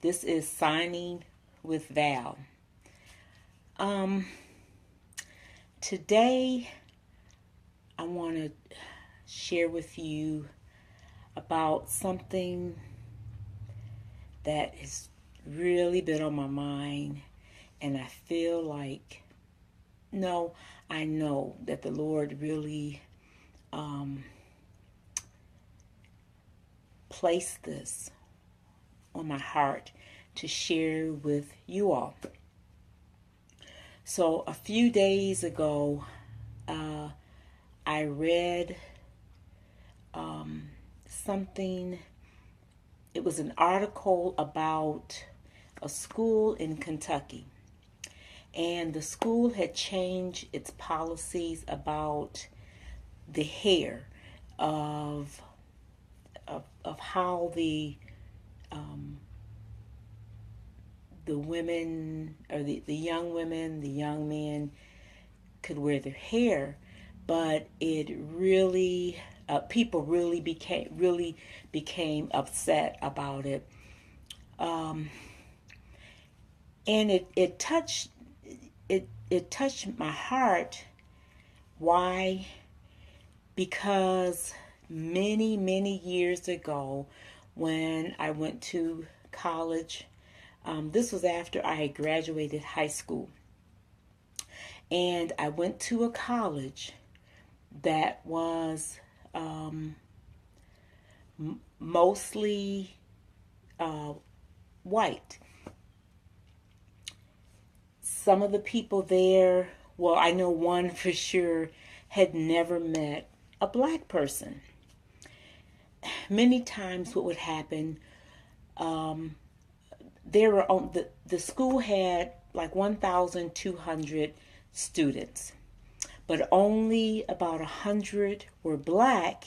This is Signing with Val. Today I want to share with you about something that has really been on my mind, and I feel like, no, I know that the Lord really placed this on my heart to share with you all. So a few days ago, I read something. It was an article about a school in Kentucky, and the school had changed its policies about the hair of how the women, or the young women, the young men could wear their hair. But it really, people really became upset about it, and it touched my heart. Why? Because many years ago, when I went to college, this was after I had graduated high school, and I went to a college that was mostly white. Some of the people there, well, I know one for sure, had never met a black person. Many times what would happen, there were the school had like 1,200 students, but only about 100 were black,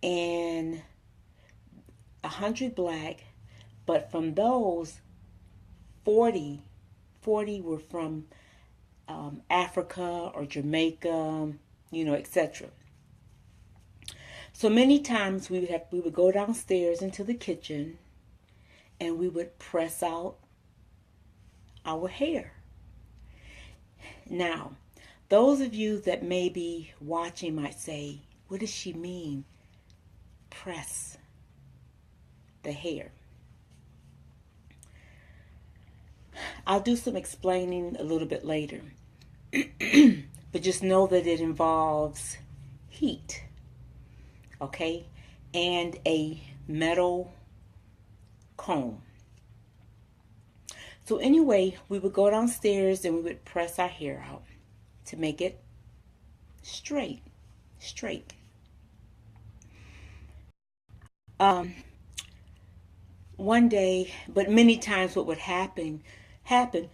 and 100 black, but from those, 40 were from Africa or Jamaica, etc. So many times we would go downstairs into the kitchen, and we would press out our hair. Now, those of you that may be watching might say, what does she mean, press the hair? I'll do some explaining a little bit later. But just know that it involves heat, okay? And a metal comb. So anyway, we would go downstairs and we would press our hair out to make it straight. One day, but many times what would happen, the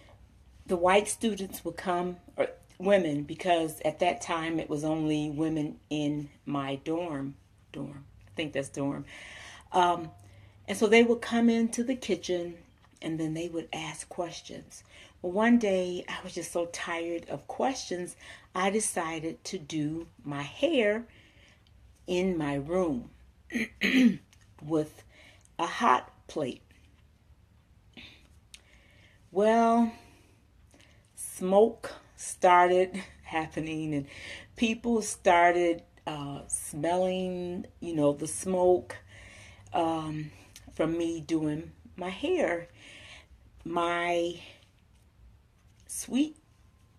white students would come, or women, because at that time it was only women in my dorm. I think that's dorm. And so they would come into the kitchen, and then they would ask questions. Well, one day I was just so tired of questions, I decided to do my hair in my room with a hot plate. Well, smoke started happening, and people started smelling, the smoke from me doing my hair. My sweet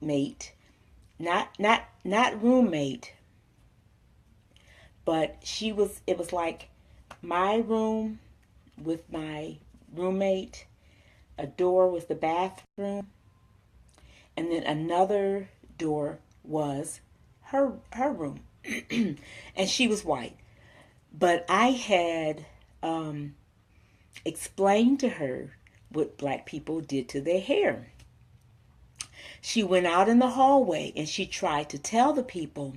mate, not roommate, but it was like my room with my roommate, a door was the bathroom, and then another door was her room. And she was white. But I had explained to her what black people did to their hair. She went out in the hallway and she tried to tell the people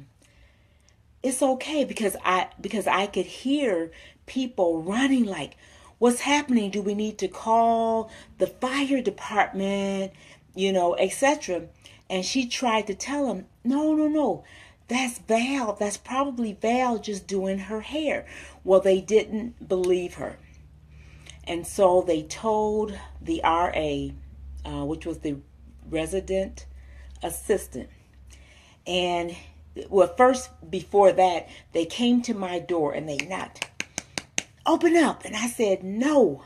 it's okay, because I could hear people running like, what's happening? Do we need to call the fire department, etc. And she tried to tell him, no, that's Val. That's probably Val just doing her hair. Well, they didn't believe her. And so they told the RA, which was the resident assistant. And well, first, before that, they came to my door and they knocked, "Open up." And I said, "No."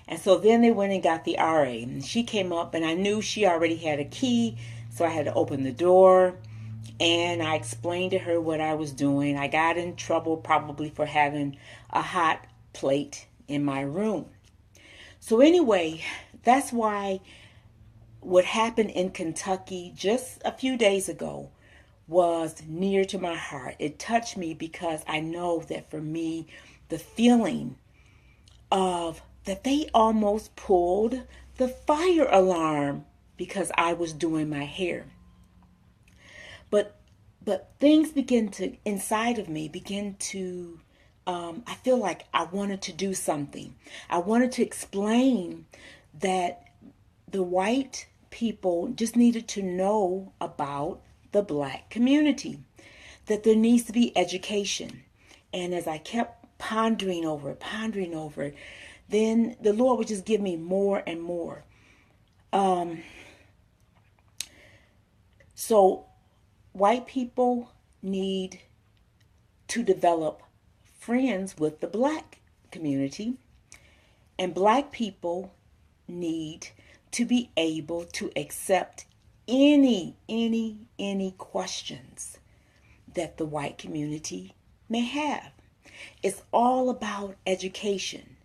And so then they went and got the RA. And she came up and I knew she already had a key. So I had to open the door. And I explained to her what I was doing. I got in trouble probably for having a hot plate in my room. So anyway, that's why what happened in Kentucky just a few days ago was near to my heart. It touched me because I know that for me, the feeling of that they almost pulled the fire alarm because I was doing my hair. But things begin to, inside of me, begin to, I feel like I wanted to do something. I wanted to explain that the white people just needed to know about the black community, that there needs to be education. And as I kept pondering over it, then the Lord would just give me more and more. So white people need to develop friends with the black community, and black people need to be able to accept any questions that the white community may have. It's all about education.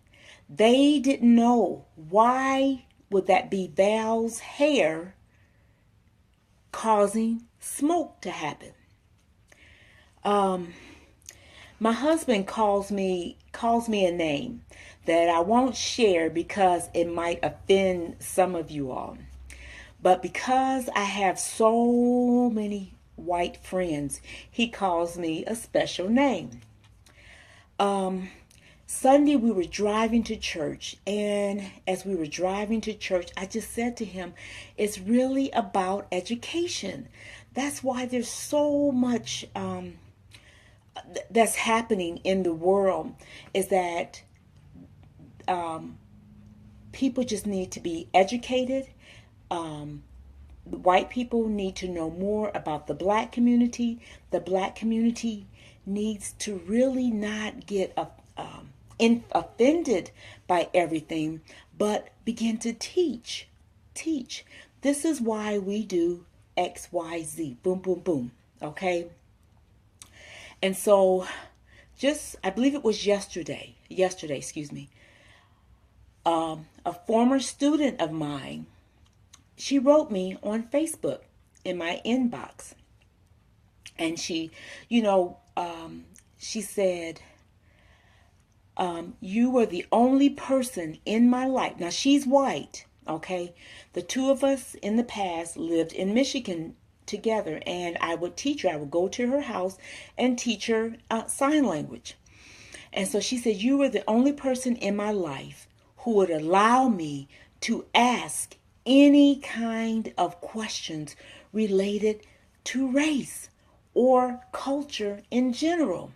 They didn't know why would that be Val's hair causing smoke to happen. My husband calls me a name that I won't share because it might offend some of you all. But because I have so many white friends, he calls me a special name. Sunday we were driving to church, and as we were driving to church, I just said to him, it's really about education. That's why there's so much that's happening in the world, is that people just need to be educated. White people need to know more about the black community. The black community needs to really not get offended by everything, but begin to teach. This is why we do X, Y, Z. Boom, boom, boom. Okay? And so, I believe it was yesterday, a former student of mine, she wrote me on Facebook in my inbox. And she said, you were the only person in my life. Now, she's white, okay? The two of us in the past lived in Michigan together, and I would teach her. I would go to her house and teach her sign language. And so she said, you were the only person in my life who would allow me to ask any kind of questions related to race or culture in general.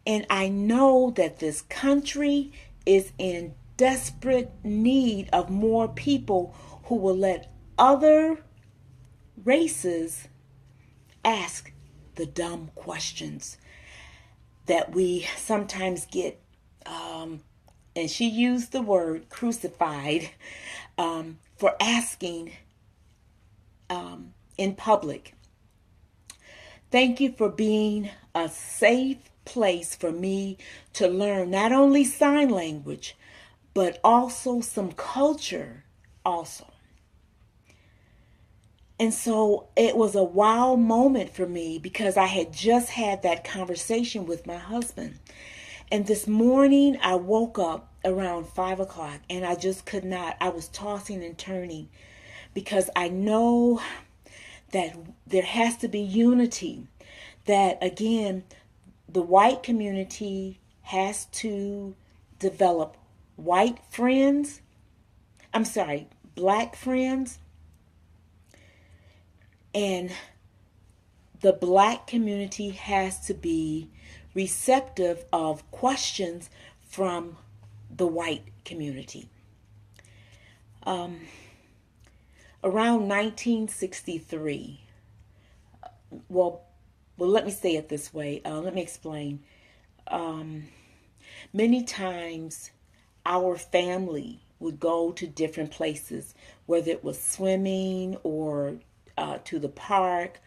And I know that this country is in desperate need of more people who will let other races ask the dumb questions that we sometimes get, and she used the word crucified, for asking in public. Thank you for being a safe place for me to learn not only sign language, but also some culture also. And so it was a wow moment for me because I had just had that conversation with my husband. And this morning I woke up around 5 o'clock and I just could not. I was tossing and turning because I know that there has to be unity. That again, the white community has to develop black friends. And the black community has to be receptive of questions from the white community. Um, Around 1963, well, let me say it this way. Let me explain. Many times our family would go to different places, whether it was swimming or to the park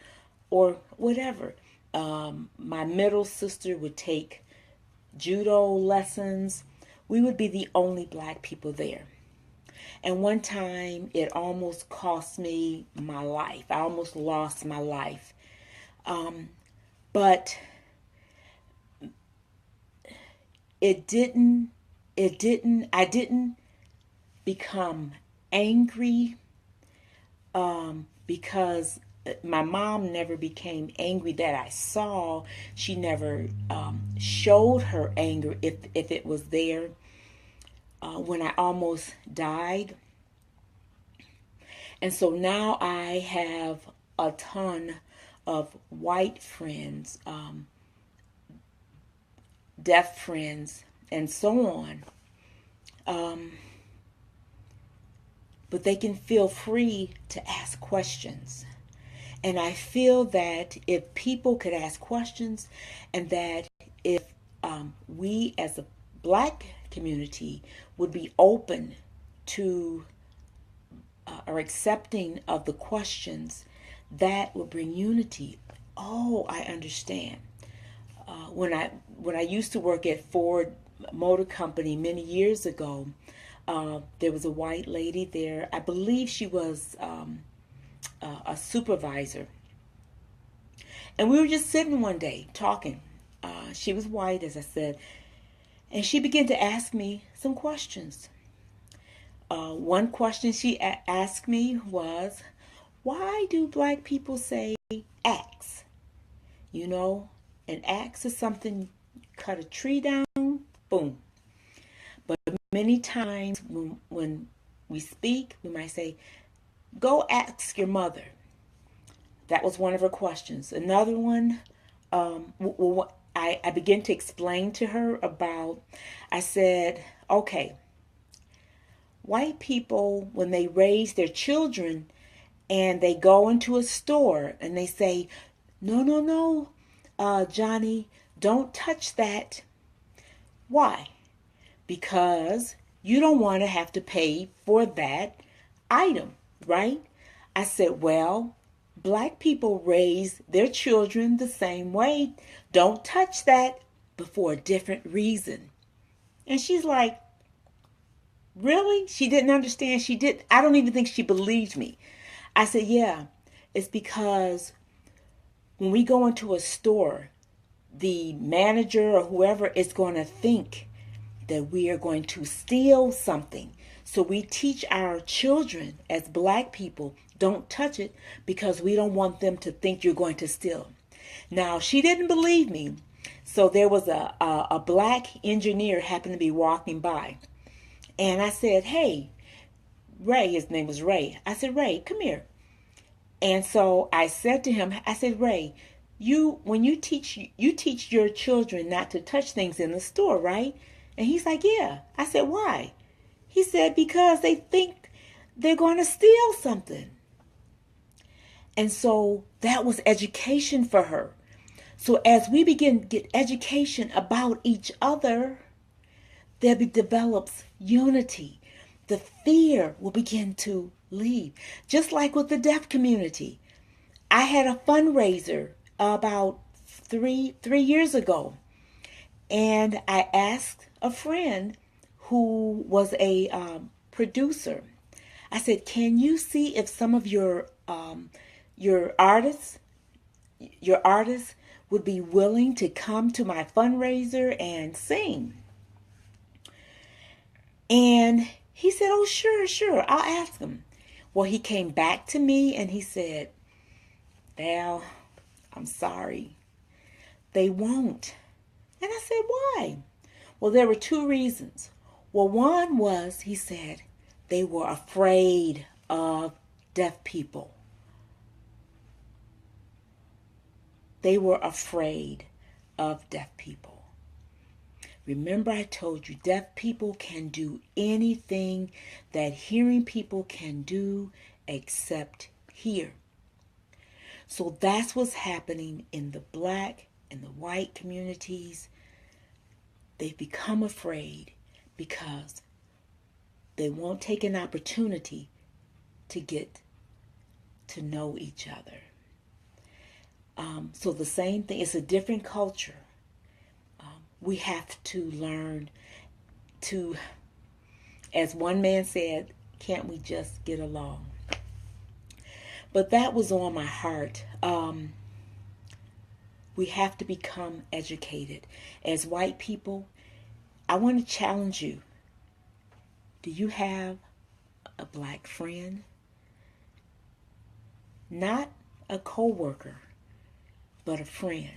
or whatever. My middle sister would take judo lessons. We would be the only black people there. And one time it almost cost me my life. I almost lost my life. But I didn't become angry because my mom never became angry that I saw. She never showed her anger if it was there. When I almost died. And so now I have a ton of white friends, deaf friends, and so on. But they can feel free to ask questions. And I feel that if people could ask questions, and that if we as a black community would be open to or accepting of the questions, that would bring unity. Oh, I understand. When I used to work at Ford Motor Company many years ago, there was a white lady there. I believe she was a supervisor. And we were just sitting one day talking. She was white, as I said, and she began to ask me some questions. One question she asked me was, why do black people say axe? You know, an axe is something, cut a tree down, boom. But many times when we speak, we might say, go ask your mother. That was one of her questions. Another one, I began to explain to her about, I said, okay, white people, when they raise their children and they go into a store and they say, no, no, no, Johnny, don't touch that. Why? Because you don't want to have to pay for that item, right? I said, well, black people raise their children the same way. Don't touch that, but for a different reason. And she's like, really? She didn't understand. I don't even think she believed me. I said, yeah, it's because when we go into a store, the manager or whoever is going to think that we are going to steal something. So we teach our children as black people, don't touch it because we don't want them to think you're going to steal. Now, she didn't believe me. So there was a black engineer happened to be walking by. And I said, hey, Ray, his name was Ray. I said, Ray, come here. And so I said to him, I said, Ray, when you teach your children not to touch things in the store, right? And he's like, yeah. I said, why? He said, because they think they're going to steal something. And so that was education for her. So as we begin to get education about each other, there develops unity. The fear will begin to leave. Just like with the deaf community. I had a fundraiser about three years ago. And I asked a friend who was a producer. I said, can you see if some of your artists would be willing to come to my fundraiser and sing? And he said, oh, sure, I'll ask him. Well, he came back to me and he said, Val, I'm sorry, they won't. And I said, why? Well, there were two reasons. Well, one was, he said, they were afraid of deaf people. They were afraid of deaf people. Remember, I told you deaf people can do anything that hearing people can do except hear. So that's what's happening in the black and the white communities. They've become afraid because they won't take an opportunity to get to know each other. So the same thing, it's a different culture. We have to learn to, as one man said, can't we just get along? But that was on my heart. We have to become educated. As white people, I want to challenge you. Do you have a black friend? Not a co-worker, but a friend.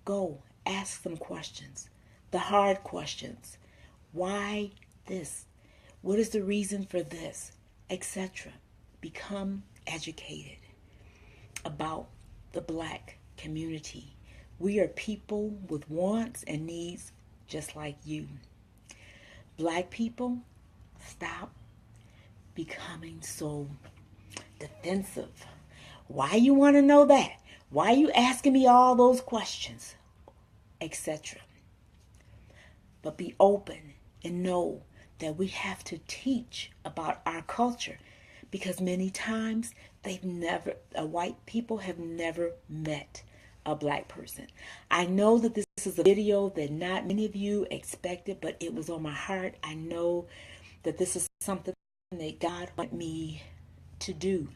Go ask them questions, the hard questions. Why this? What is the reason for this? Etc. Become educated about the black community. We are people with wants and needs just like you. Black people, stop becoming so defensive. Why you want to know that? Why are you asking me all those questions? Etc. But be open and know that we have to teach about our culture, because many times white people have never met a black person. I know that this is a video that not many of you expected, but it was on my heart. I know that this is something that God wanted me to do,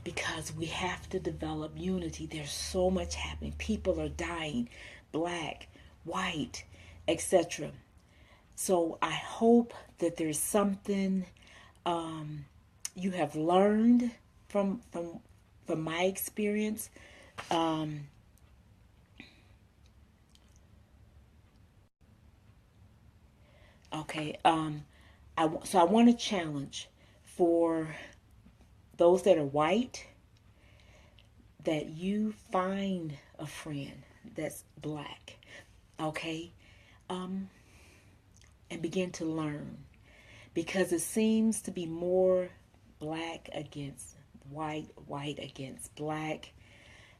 because we have to develop unity. There's so much happening. People are dying, black, white, etc. So I hope that there's something you have learned from my experience. Okay. So I want to challenge for those that are white, that you find a friend that's black, okay, and begin to learn, because it seems to be more black against white, white against black,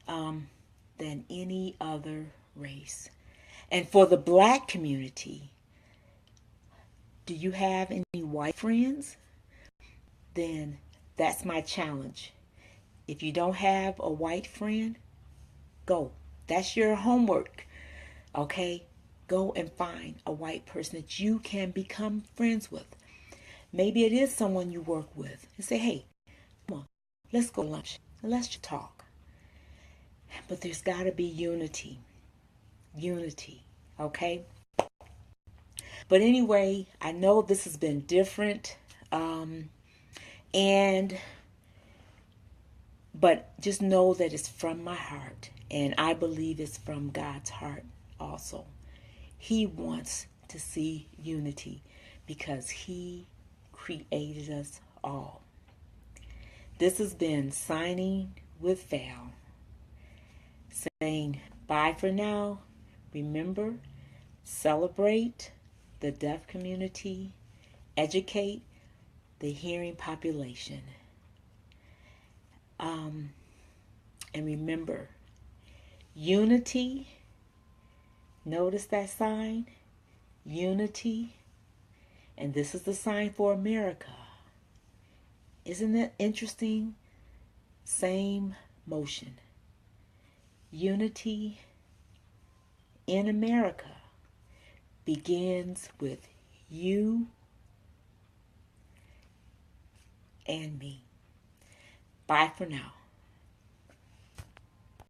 than any other race. And for the black community, do you have any white friends? Then that's my challenge. If you don't have a white friend, go. That's your homework, okay? Go and find a white person that you can become friends with. Maybe it is someone you work with. And say, hey, come on, let's go to lunch. Let's just talk. But there's got to be unity. Unity, okay? But anyway, I know this has been different. But just know that it's from my heart. And I believe it's from God's heart also. He wants to see unity because He created us all. This has been Signing with Val, saying bye for now. Remember, celebrate the deaf community, educate the hearing population. And remember, unity, notice that sign, unity, and this is the sign for America. Isn't it interesting? Same motion. Unity in America begins with you and me. Bye for now.